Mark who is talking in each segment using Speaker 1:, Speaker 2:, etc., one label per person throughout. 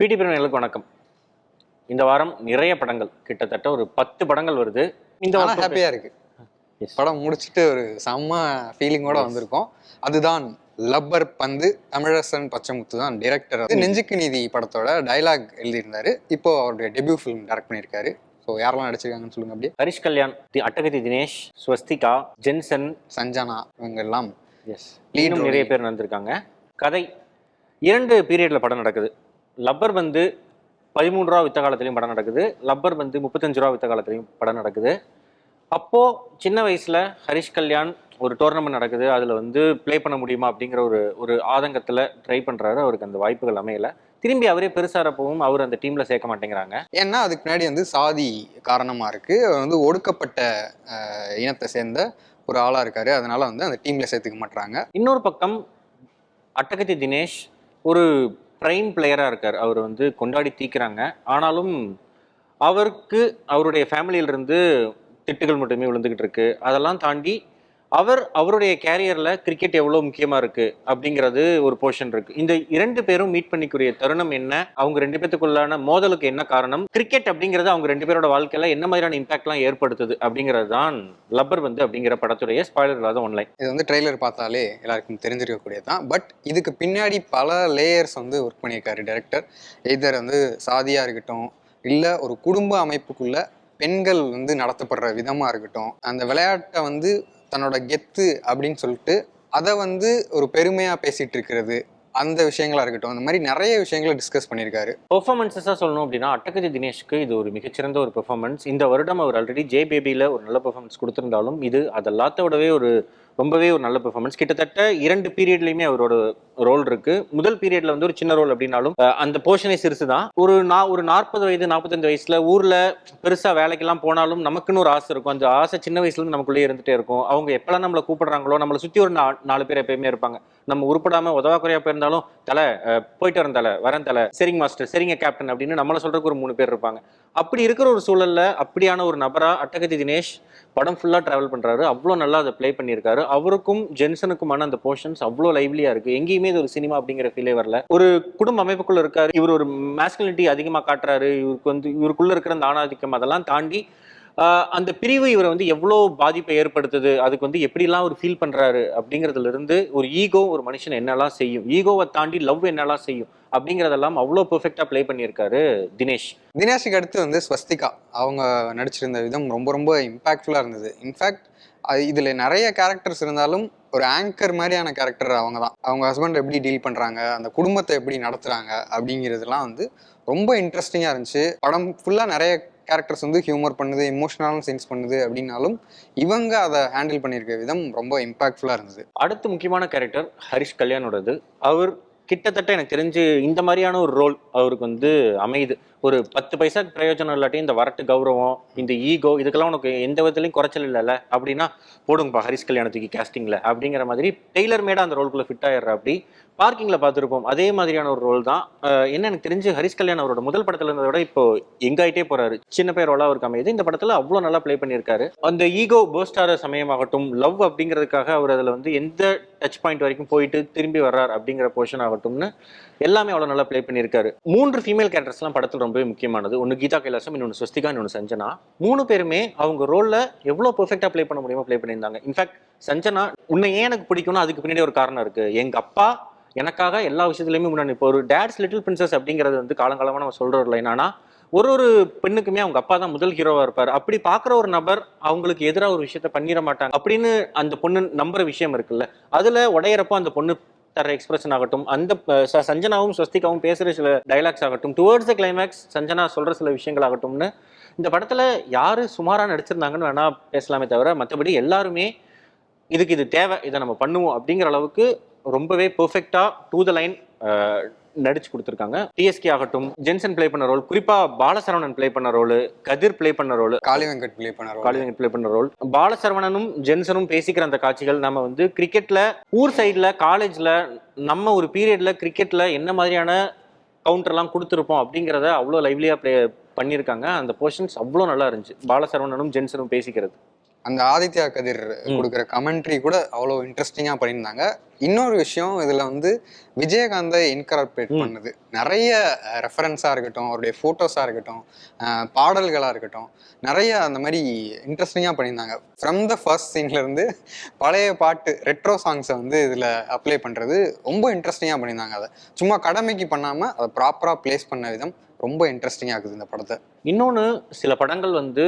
Speaker 1: பிடி பிரிவினர்களுக்கு வணக்கம். இந்த வாரம் நிறைய படங்கள், கிட்டத்தட்ட ஒரு 10 படங்கள் வருது. இந்த
Speaker 2: வாரம் ஹாப்பியா இருக்கு. படம் முடிச்சுட்டு ஒரு செம்ம ஃபீலிங்கோட வந்திருக்கோம். அதுதான் லப்பர் பந்து. தமிழரசன் பச்சைமுத்து தான் டைரக்டர். நெஞ்சுக்கு நீதி படத்தோட டைலாக் எழுதியிருந்தாரு. இப்போ அவருடைய டெபியூ ஃபிலிம் டைரக்ட் பண்ணியிருக்காரு. ஸோ யாரெல்லாம் நடிச்சிருக்காங்கன்னு சொல்லுங்க. அப்படியே
Speaker 1: ஹரிஷ் கல்யாண், அட்டகத்தி தினேஷ், ஸ்வஸ்திகா, ஜென்சன்,
Speaker 2: சஞ்சனா, இவங்க எல்லாம்
Speaker 1: லீடும் நிறைய பேர் நடந்திருக்காங்க. கதை 2 பீரியட்ல படம் நடக்குது. லப்பர் வந்து 13 ரூபா வித்த காலத்திலையும் படம் நடக்குது. லப்பர் வந்து 35 ரூபா வித்த காலத்திலையும் படம் நடக்குது. அப்போ சின்ன வயசுல ஹரிஷ் கல்யாண் ஒரு டோர்னமெண்ட் நடக்குது, அதுல வந்து பிளே பண்ண முடியுமா அப்படிங்கிற ஒரு ஆதங்கத்துல ட்ரை பண்றாரு. அவருக்கு அந்த வாய்ப்புகள் அமையல. திரும்பி அவரே பெருசாரப்பவும் அவர் அந்த டீம்ல சேர்க்க மாட்டேங்கிறாங்க.
Speaker 2: ஏன்னா அதுக்கு முன்னாடி வந்து சாதி காரணமா இருக்கு. அவர் வந்து ஒடுக்கப்பட்ட இனத்தை சேர்ந்த ஒரு ஆளா இருக்காரு. அதனால வந்து அந்த டீம்ல சேர்த்துக்க மாட்டாங்க.
Speaker 1: இன்னொரு பக்கம் அட்டகத்தி தினேஷ் ஒரு பிரைம் பிளேயரா இருக்கார். அவர் வந்து கொண்டாடி தீக்கிறாங்க. ஆனாலும் அவருக்கு அவருடைய ஃபேமிலியிலிருந்து திட்டுகள் மட்டுமே விழுந்துகிட்டு இருக்கு. அதெல்லாம் தாண்டி அவருடைய கேரியர்ல கிரிக்கெட் எவ்வளவு முக்கியமா இருக்கு அப்படிங்கிறது ஒரு போர்ஷன் இருக்கு. இந்த 2 பேரும் மீட் பண்ணிக்கூடிய தருணம் என்ன, அவங்க 2 பேத்துக்குள்ளான மோதலுக்கு என்ன காரணம், கிரிக்கெட் அப்படிங்கிறது அவங்க 2 பேரோட வாழ்க்கையில என்ன மாதிரியான இம்பாக்ட்லாம் ஏற்படுத்துது அப்படிங்கிறது தான் லப்பர் வந்து அப்படிங்கிற படத்துடைய ஸ்பாயிலர் இல்லாத ஒன்லைன்.
Speaker 2: இது வந்து ட்ரெய்லர் பார்த்தாலே எல்லாருக்கும் தெரிஞ்சிருக்கக்கூடியதான். பட் இதுக்கு பின்னாடி பல லேயர்ஸ் வந்து ஒர்க் பண்ணியிருக்காரு டைரக்டர். எதர் வந்து சாதியா இருக்கட்டும், இல்லை ஒரு குடும்ப அமைப்புக்குள்ள பெண்கள் வந்து நடத்தப்படுற விதமா இருக்கட்டும், அந்த விளையாட்டை வந்து தன்னோட கெத்து அப்படின்னு சொல்லிட்டு அதை வந்து ஒரு பெருமையா பேசிட்டு இருக்கிறது, அந்த விஷயங்களா இருக்கட்டும், அந்த மாதிரி நிறைய விஷயங்களை டிஸ்கஸ் பண்ணியிருக்காரு.
Speaker 1: பெர்ஃபார்மன்ஸஸாக சொல்லணும் அப்படின்னா அட்டகத்தி தினேஷ்க்கு இது ஒரு மிகச்சிறந்த ஒரு பெர்ஃபார்மன்ஸ். இந்த வருடம் அவர் ஆல்ரெடி ஜே பேபியில் ஒரு நல்ல பெர்ஃபார்மன்ஸ் கொடுத்துருந்தாலும் இது அதெல்லாத்த விடவே ரொம்பவே ஒரு நல்ல பெர்ஃபார்மன்ஸ். கிட்டத்தட்ட 2 பீரியட்லையுமே அவரோட ரோல் இருக்கு. முதல் பீரியட்ல வந்து ஒரு சின்ன ரோல் அப்படின்னாலும் அந்த போர்ஷனே சிறுசு தான். ஒரு 40 வயது 45 வயசுல ஊர்ல பெருசா வேலைக்கெல்லாம் போனாலும் நமக்குன்னு ஒரு ஆசை இருக்கும். அந்த ஆசை சின்ன வயசுல இருந்து நமக்குள்ளேயே இருந்துட்டே இருக்கும். அவங்க எப்பெல்லாம் நம்மளை கூப்பிடுறாங்களோ, நம்மளை சுத்தி ஒரு 4 பேர் எப்பயுமே இருப்பாங்க. நம்ம உருப்படாம உதவா குறையா போயிருந்தாலும் தலை போயிட்டு வரேன், தலை வரேன், தலை சரிங்க மாஸ்டர், சரிங்க கேப்டன் அப்படின்னு நம்மளை சொல்றதுக்கு ஒரு 3 பேர் இருப்பாங்க. அப்படி இருக்கிற ஒரு சூழல்ல அப்படியான ஒரு நபரா அட்டகத்தி தினேஷ் படம் ஃபுல்லா டிராவல் பண்றாரு. அவ்வளோ நல்லா அதை பிளே பண்ணியிருக்காரு. அவருக்கும் ஜென்சனுக்குமான அந்த போர்ஷன்ஸ் அவ்வளோ லைவ்லியா இருக்கு. எங்கேயுமே இது ஒரு சினிமா அப்படிங்கிற ஃபீலே வரல. ஒரு குடும்ப அமைப்புக்குள்ள இருக்காரு. இவர் ஒரு மேஸ்குலினிட்டி அதிகமா காட்டுறாரு. இவருக்குள்ள இருக்கிற அந்த ஆணாதிக்கம் அதெல்லாம் தாண்டி அந்த பிரிவு இவரை வந்து எவ்வளோ பாதிப்பை ஏற்படுத்துது, அதுக்கு வந்து எப்படிலாம் ஒரு ஃபீல் பண்றாரு அப்படிங்கிறதுல இருந்து ஒரு ஈகோ ஒரு மனுஷன் என்னெல்லாம் செய்யும், ஈகோவை தாண்டி லவ் என்னெல்லாம் செய்யும் அப்படிங்கிறதெல்லாம் அவ்வளோ பெர்ஃபெக்டா பிளே பண்ணியிருக்காரு தினேஷுக்கு
Speaker 2: அடுத்து வந்து ஸ்வஸ்திகா அவங்க நடிச்சிருந்த விதம் ரொம்ப ரொம்ப இம்பாக்ட்ஃபுல்லாக இருந்தது. இன்ஃபேக்ட் இதில் நிறைய கேரக்டர்ஸ் இருந்தாலும் ஒரு ஆங்கர் மாதிரியான கேரக்டர் அவங்க தான். அவங்க ஹஸ்பண்ட் எப்படி டீல் பண்ணுறாங்க, அந்த குடும்பத்தை எப்படி நடத்துகிறாங்க அப்படிங்கிறதுலாம் வந்து ரொம்ப இன்ட்ரெஸ்டிங்காக இருந்துச்சு. படம் ஃபுல்லாக நிறைய கேரக்டர்ஸ் வந்து ஹியூமர் பண்ணுது, இமோஷனலும் சென்ஸ் பண்ணுது அப்படின்னாலும் இவங்க அதை ஹேண்டில் பண்ணியிருக்க விதம் ரொம்ப இம்பாக்ட்ஃபுல்லாக இருந்தது.
Speaker 1: அடுத்து முக்கியமான கேரக்டர் ஹரிஷ் கல்யாணோடது. அவர் கிட்டத்தட்ட எனக்கு தெரிஞ்சு இந்த மாதிரியான ஒரு ரோல் அவருக்கு வந்து அமையுது. ஒரு 10 பைசாக்கு பிரயோஜனம் இல்லாட்டி இந்த வரட்டு கௌரவம், இந்த ஈகோ, இதுக்கெல்லாம் உனக்கு எந்த விதத்துலையும் குறைச்சல் இல்லைல்ல அப்படின்னா போடுங்கப்பா ஹரிஷ் கல்யாணத்துக்கு கேஸ்டிங்ல அப்படிங்கிற மாதிரி டெய்லர் மேடா அந்த ரோலுக்குள்ள ஃபிட் ஆயிடுற. அப்படி பார்க்கிங்ல பார்த்துருப்போம் அதே மாதிரியான ஒரு ரோல் தான். என்ன எனக்கு தெரிஞ்சு ஹரிஷ் கல்யாண் அவரோட முதல் படத்துல இருந்ததை விட இப்போ எங்காயிட்டே போறாரு. சின்ன பேர் ரோலா அவருக்கு அமையுது. இந்த படத்துல அவ்வளோ நல்லா பிளே பண்ணியிருக்காரு. அந்த ஈகோ பர்ஸ்ட் ஆகிற சமயமாகட்டும், லவ் அப்படிங்கிறதுக்காக அவர் அதில் வந்து எந்த டச் பாயிண்ட் வரைக்கும் போயிட்டு திரும்பி வர்றார் அப்படிங்கிற போர்ஷன் ஆகட்டும்னு எல்லாமே அவ்வளோ நல்லா பிளே பண்ணியிருக்காரு. 3 ஃபீமேல் கேரக்டர்ஸ்லாம் படத்தில் ரொம்பவே முக்கியமானது. ஒன்று கீதா கைலாசம், இன்னொன்று ஸ்வஸ்திகா, இன்னொன்று சஞ்சனா. 3 பேருமே அவங்க ரோல்ல எவ்வளோ பெர்ஃபெக்டா பிளே பண்ண முடியுமோ பிளே பண்ணியிருந்தாங்க. இன்ஃபேக்ட் சஞ்சனா உன்னை ஏன் எனக்கு பிடிக்கும்னா அதுக்கு பின்னாடி ஒரு காரணம் இருக்கு. எங்க அப்பா எனக்காக எல்லா விஷயத்துலையுமே முன்னாடி. இப்போ ஒரு டேட்ஸ் லிட்டில் பிரின்சஸ் அப்படிங்கிறது வந்து காலங்காலமாக நம்ம சொல்ற ஒரு லைன். ஆனால் ஒரு பெண்ணுக்குமே அவங்க அப்பா தான் முதல் ஹீரோவா இருப்பார். அப்படி பார்க்குற ஒரு நபர் அவங்களுக்கு எதிராக ஒரு விஷயத்த பண்ணிட மாட்டாங்க அப்படின்னு அந்த பொண்ணு நம்புற விஷயம் இருக்குல்ல, அதுல உடையிறப்போ அந்த பொண்ணு தர எக்ஸ்பிரஷன் ஆகட்டும், அந்த சஞ்சனாவும் ஸ்வஸ்திகாவும் பேசுற சில டைலாக்ஸ் ஆகட்டும், டுவர்ட்ஸ் த கிளைமேக்ஸ் சஞ்சனா சொல்ற சில விஷயங்கள் ஆகட்டும்னு இந்த படத்துல யாரு சுமாரா நடிச்சிருந்தாங்கன்னு வேணா பேசலாமே தவிர மற்றபடி எல்லாருமே இதுக்கு இது தேவை, இதை நம்ம பண்ணுவோம் அப்படிங்கிற அளவுக்கு ரொம்பவே பெர்ஃபெக்டா டூ த லைன் நடிச்சு கொடுத்துருக்காங்க. டிஎஸ்கே ஆகட்டும், ஜென்சன் பிளே பண்ண ரோல், குறிப்பா பாலசரவணன் பிளே பண்ண ரோல், கதிர் பிளே பண்ண ரோல்,
Speaker 2: காளிவெங்கட் பிளே பண்ண ரோல்,
Speaker 1: பாலசரவணனும் ஜென்சனும் பேசிக்கிற அந்த காட்சிகள் நம்ம வந்து கிரிக்கெட்ல ஊர் சைட்ல காலேஜ்ல நம்ம ஒரு பீரியட்ல கிரிக்கெட்ல என்ன மாதிரியான கவுண்டர்லாம் கொடுத்துருப்போம் அப்படிங்கிறத அவ்வளோ லைவ்லியா பிளே பண்ணியிருக்காங்க. அந்த போர்ஷன்ஸ் அவ்வளோ நல்லா இருந்துச்சு பாலசரவணனும் ஜென்சனும் பேசிக்கிறது.
Speaker 2: அந்த ஆதித்யா கதிர் கொடுக்குற கமெண்ட்ரி கூட அவ்வளோ இன்ட்ரெஸ்டிங்காக பண்ணியிருந்தாங்க. இன்னொரு விஷயம் இதில் வந்து விஜயகாந்தை இன்கார்பரேட் பண்ணுது. நிறைய ரெஃபரன்ஸாக இருக்கட்டும், அவருடைய ஃபோட்டோஸாக இருக்கட்டும், பாடல்களாக இருக்கட்டும், நிறைய அந்த மாதிரி இன்ட்ரெஸ்டிங்காக பண்ணியிருந்தாங்க. ஃப்ரம் த ஃபர்ஸ்ட் சீன்லேருந்து பழைய பாட்டு ரெட்ரோ சாங்ஸை வந்து இதில் அப்ளை பண்ணுறது ரொம்ப இன்ட்ரெஸ்டிங்காக பண்ணியிருந்தாங்க. அதை சும்மா கடமைக்கு பண்ணாமல் அதை ப்ராப்பராக ப்ளேஸ் பண்ண விதம் ரொம்ப இன்ட்ரெஸ்டிங்காக இருக்குது இந்த படத்தை.
Speaker 1: இன்னொன்று, சில படங்கள் வந்து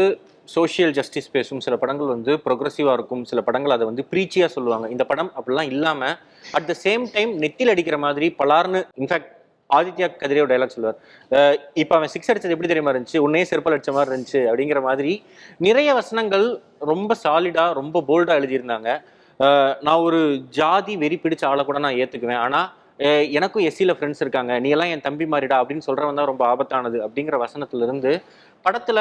Speaker 1: சோஷியல் ஜஸ்டிஸ் பேசும், சில படங்கள் வந்து ப்ரொக்ரெசிவாக இருக்கும், சில படங்கள் அதை வந்து ப்ரீச்சியாக சொல்லுவாங்க. இந்த படம் அப்படிலாம் இல்லாமல் அட் த சேம் டைம் நெத்தியில் அடிக்கிற மாதிரி பலார்னு, இன்ஃபேக்ட் ஆதித்யா கதிரே டைலாக் சொல்லுவார், இப்போ அவன் 6 அடிச்சது எப்படி தெரியுமா இருந்துச்சு, உன்னையே செருப்பல் அடிச்ச மாதிரி இருந்துச்சு அப்படிங்கிற மாதிரி நிறைய வசனங்கள் ரொம்ப சாலிடாக ரொம்ப போல்டாக எழுதியிருந்தாங்க. நான் ஒரு ஜாதி வெறி பிடிச்ச ஆளை கூட நான் ஏற்றுக்குவேன், ஆனால் எனக்கும் எஸ்சியில் ஃப்ரெண்ட்ஸ் இருக்காங்க, நீ எல்லாம் என் தம்பி மாறிடா அப்படின்னு சொல்கிறவன் தான் ரொம்ப ஆபத்தானது அப்படிங்கிற வசனத்திலிருந்து படத்தில்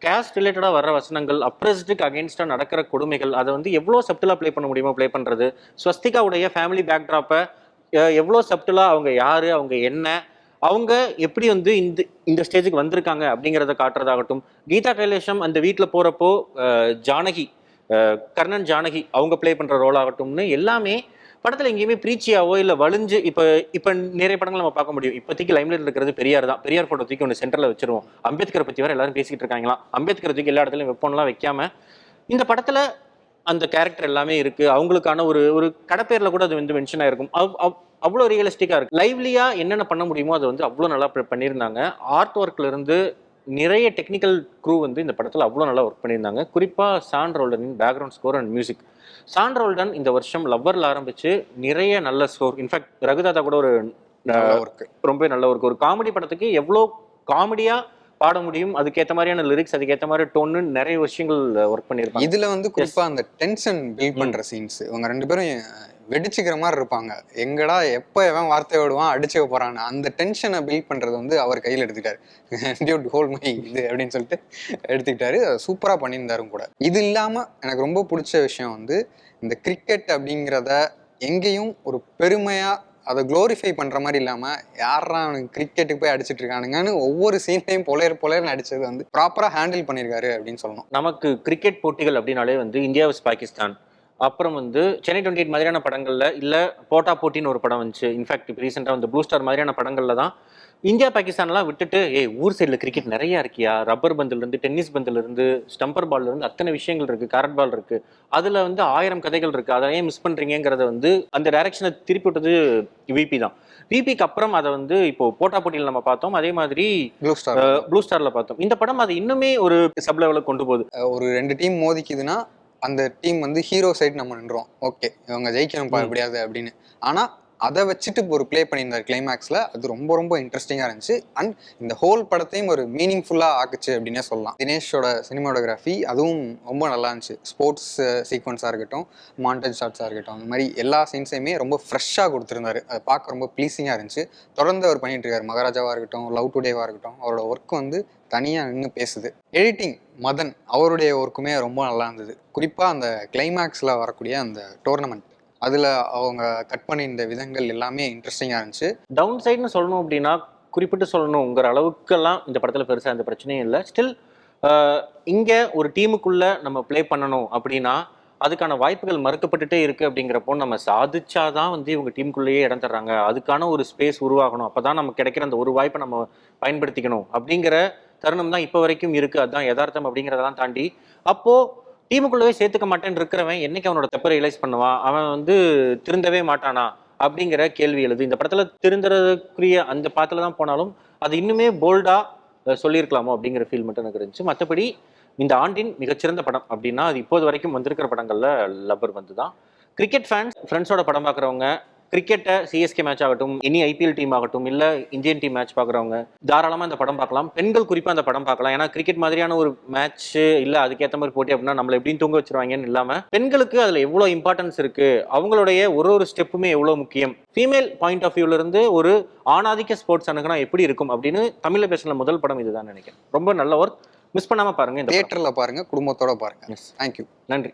Speaker 1: கேஸ்ட் ரிலேட்டடாக வர்ற வசனங்கள், அப்ரெஸ்டுக்கு அகேன்ஸ்டாக நடக்கிற கொடுமைகள், அதை வந்து எவ்வளோ சப்டிலாக ப்ளே பண்ண முடியுமோ ப்ளே பண்ணுறது, ஸ்வஸ்திகாவுடைய ஃபேமிலி பேக்ட்ராப்பை எவ்வளோ சப்டிலாக, அவங்க யார், அவங்க என்ன, அவங்க எப்படி வந்து இந்த ஸ்டேஜுக்கு வந்திருக்காங்க அப்படிங்கிறத காட்டுறதாகட்டும், கீதா கைலேஷம் அந்த வீட்டில் போகிறப்போ ஜானகி, கர்ணன் ஜானகி அவங்க ப்ளே பண்ணுற ரோல் ஆகட்டும்னு எல்லாமே படத்தில் எங்கேயுமே ப்ரீச்சியாவோ இல்லை வலிஞ்சு இப்போ நிறைய படங்கள் நம்ம பார்க்க முடியும். இப்போதைக்கு லைம்லைட் இருக்கிறது பெரியார் தான். பெரியார் ஃபோட்டோ தூக்கி ஒன்று சென்டரில் வச்சிருவோம். அம்பேத்கரை பற்றி வேறு எல்லாரும் பேசிக்கிட்டு இருக்காங்களாம். அம்பேத்கரை தூக்கி எல்லா இடத்துலையும் வெப்பம்லாம் வைக்காம இந்த படத்தில் அந்த கேரக்டர் எல்லாமே இருக்குது. அவங்களுக்கான ஒரு கடைப்பேரில் கூட அது வந்து மென்ஷன் ஆகிருக்கும். அவ்வளோ ரியலிஸ்டிக்காக இருக்குது. லைவ்லியாக என்னென்ன பண்ண முடியுமோ அதை வந்து அவ்வளோ நல்லா பண்ணியிருந்தாங்க. ஆர்ட் ஒர்க்லேருந்து நிறைய டெக்னிக்கல் க்ரூ வந்து இந்த படத்தில் அவ்வளோ நல்லா ஒர்க் பண்ணியிருந்தாங்க. குறிப்பாக சாண்ட் ரோல்டனின் background score and music. Sean Roldan இந்த வருஷம் லவ்வரில் ஆரம்பித்து நிறைய நல்ல ஸ்கோர், இன்ஃபேக்ட் ரகுதாதா கூட ஒரு ரொம்ப நல்ல ஒர்க். ஒரு காமெடி படத்துக்கு எவ்வளோ காமெடியாக பாட முடியும், அதுக்கேற்ற மாதிரியான லிரிக்ஸ், அதுக்கேற்ற மாதிரி டோன்னு நிறைய விஷயங்கள் ஒர்க் பண்ணியிருப்பாங்க.
Speaker 2: இதில் வந்து குறிப்பாக அந்த டென்ஷன் பில்ட் பண்ணுற சீன்ஸ், இவங்க 2 பேரும் வெடிச்சுக்கிற மாதிரி இருப்பாங்க. எங்கடா எப்போ எவன் வார்த்தை விடுவான் அடிச்சுக்க போறான்னு, அந்த டென்ஷனை பில்ட் பண்றது வந்து அவர் கையில் எடுத்துக்கிட்டாரு. ஹோல் மை இது அப்படின்னு சொல்லிட்டு எடுத்துக்கிட்டாரு. சூப்பரா பண்ணியிருந்தாரும் கூட. இது இல்லாம எனக்கு ரொம்ப பிடிச்ச விஷயம் வந்து இந்த கிரிக்கெட் அப்படிங்கிறத எங்கேயும் ஒரு பெருமையா அதை குளோரிஃபை பண்ற மாதிரி இல்லாம, யாரா அவனுக்கு கிரிக்கெட்டுக்கு போய் அடிச்சிட்டு இருக்கானுங்கன்னு ஒவ்வொரு சீன்லையும் பொலையர்னு அடிச்சது வந்து ப்ராப்பரா ஹேண்டில் பண்ணியிருக்காரு அப்படின்னு சொல்லணும்.
Speaker 1: நமக்கு கிரிக்கெட் போட்டிகள் அப்படின்னாலே வந்து இந்தியா வர்சஸ் பாகிஸ்தான், அப்புறம் வந்து சென்னை 28 மாதிரியான படங்கள்ல, இல்லை போட்டா போட்டின்னு ஒரு படம் வந்துச்சு, இன்ஃபேக்ட் இப்போ ரீசெண்டாக வந்து ப்ளூ ஸ்டார் மாதிரியான படங்கள்ல தான் இந்தியா பாகிஸ்தான்லாம் விட்டுட்டு, ஊர் சைடில் கிரிக்கெட் நிறையா இருக்கியா, ரப்பர் பந்துலேருந்து டென்னிஸ் பந்துலேருந்து ஸ்டம்பர் பால்லேருந்து அத்தனை விஷயங்கள் இருக்குது, கேரட் பால் இருக்குது, அதில் வந்து 1000 கதைகள் இருக்குது, அதை ஏன் மிஸ் பண்ணுறீங்கிறத வந்து அந்த டைரக்ஷனை திருப்பி விட்டது விபி தான். விபிக்கு அப்புறம் அதை வந்து இப்போ போட்டா போட்டியில் நம்ம பார்த்தோம், அதே மாதிரி ப்ளூ ஸ்டாரில் பார்த்தோம். இந்த படம் அதை இன்னுமே ஒரு சப் லெவலுக்கு கொண்டு போகுது.
Speaker 2: ஒரு 2 டீம் மோதிக்குதுன்னா அந்த டீம் வந்து ஹீரோ சைடு நம்ம நின்றோம், ஓகே இவங்க ஜெயிக்கணும்ப்பா எப்படியாது அப்படின்னு. ஆனால் அதை வச்சுட்டு ஒரு ப்ளே பண்ணியிருந்தார் கிளைமேக்ஸில். அது ரொம்ப ரொம்ப இன்ட்ரெஸ்டிங்காக இருந்துச்சு. அண்ட் இந்த ஹோல் படத்தையும் ஒரு மீனிங்ஃபுல்லாக ஆக்குச்சு அப்படின்னே சொல்லலாம். தினேஷோட சினிமாட்டோகிராஃபி அதுவும் ரொம்ப நல்லா இருந்துச்சு. ஸ்போர்ட்ஸ் சீக்வன்ஸாக இருக்கட்டும், மாண்டேஜ் ஷாட்ஸாக இருக்கட்டும், அந்த மாதிரி எல்லா சீன்ஸையுமே ரொம்ப ஃப்ரெஷ்ஷாக கொடுத்துருந்தாரு. அதை பார்க்க ரொம்ப ப்ளீஸிங்காக இருந்துச்சு. தொடர்ந்து அவர் பண்ணிட்டு இருக்காரு. மகாராஜாவாக இருக்கட்டும், லவ் டுடேவாக இருக்கட்டும், அவரோட ஒர்க் வந்து தனியாக நின்று பேசுது. எடிட்டிங் மதன் அவருடைய ஒர்க்குமே ரொம்ப நல்லா இருந்தது. குறிப்பாக அந்த கிளைமேக்ஸில் வரக்கூடிய அந்த டோர்னமெண்ட், அதில் அவங்க கட் பண்ணியிருந்த விதங்கள் எல்லாமே இன்ட்ரெஸ்டிங்காக இருந்துச்சு.
Speaker 1: டவுன் சைடுன்னு சொல்லணும் அப்படின்னா, குறிப்பிட்டு சொல்லணுங்கிற அளவுக்கெல்லாம் இந்த படத்தில் பெருசாக எந்த பிரச்சனையும் இல்லை. ஸ்டில் இங்கே ஒரு டீமுக்குள்ளே நம்ம ப்ளே பண்ணணும் அப்படின்னா அதுக்கான வாய்ப்புகள் மறுக்கப்பட்டுட்டே இருக்குது. அப்படிங்கிறப்போ நம்ம சாதிச்சாதான் வந்து இவங்க டீமுக்குள்ளேயே இடம் தர்றாங்க, அதுக்கான ஒரு ஸ்பேஸ் உருவாகணும், அப்போ தான் நமக்கு கிடைக்கிற அந்த ஒரு வாய்ப்பை நம்ம பயன்படுத்திக்கணும் அப்படிங்கிற தருணம் தான் இப்போ வரைக்கும் இருக்குது. அதுதான் யதார்த்தம். அப்படிங்கிறதெல்லாம் தாண்டி அப்போது டீமுக்குள்ளவே சேர்த்துக்க மாட்டேன்னு இருக்கிறவன் என்னைக்கு அவனோட தப்பை ரியலைஸ் பண்ணுவான், அவன் வந்து திருந்தவே மாட்டானா அப்படிங்கிற கேள்வி எழுது. இந்த படத்தில் திருந்துறதுக்குரிய அந்த பாத்தில் தான் போனாலும் அது இன்னுமே போல்டாக சொல்லியிருக்கலாமோ அப்படிங்கிற ஃபீல் மட்டும் எனக்கு இருந்துச்சு. மற்றபடி இந்த ஆண்டின் மிகச்சிறந்த படம் அப்படின்னா அது இப்போது வரைக்கும் வந்திருக்கிற படங்களில் லப்பர் வந்து தான். கிரிக்கெட் ஃபேன்ஸ், ஃப்ரெண்ட்ஸோட படம் பார்க்குறவங்க, கிரிக்கெட்டை சிஎஸ்கே மேட்ச் ஆகட்டும், எனி ஐபிஎல் டீம் ஆகட்டும், இல்லை இந்தியன் டீம் மேட்ச் பார்க்குறவங்க தாராளமாக இந்த படம் பார்க்கலாம். பெண்கள் குறிப்பாக அந்த படம் பார்க்கலாம். ஏன்னா கிரிக்கெட் மாதிரியான ஒரு மேட்ச்சு இல்லை அதுக்கேற்ற மாதிரி போட்டி அப்படின்னா நம்மளை எப்படின்னு தூங்க வச்சிருவாங்கன்னு இல்லாமல் பெண்களுக்கு அதில் எவ்வளோ இம்பார்ட்டன்ஸ் இருக்குது, அவங்களுடைய ஒரு ஸ்டெப்புமே எவ்வளோ முக்கியம், ஃபீமேல் பாயிண்ட் ஆஃப் வியூலேருந்து ஒரு ஆணாதிக்க ஸ்போர்ட்ஸ் அணுகுனா எப்படி இருக்கும் அப்படின்னு தமிழில் பேசுகிற முதல் படம் இதுதான் நினைக்கிறேன். ரொம்ப நல்ல ஒர்க். மிஸ் பண்ணாமல் பாருங்கள். இந்த
Speaker 2: தியேட்டரில் பாருங்கள், குடும்பத்தோடு பாருங்கள்.
Speaker 1: எஸ்,
Speaker 2: தேங்க்யூ,
Speaker 1: நன்றி.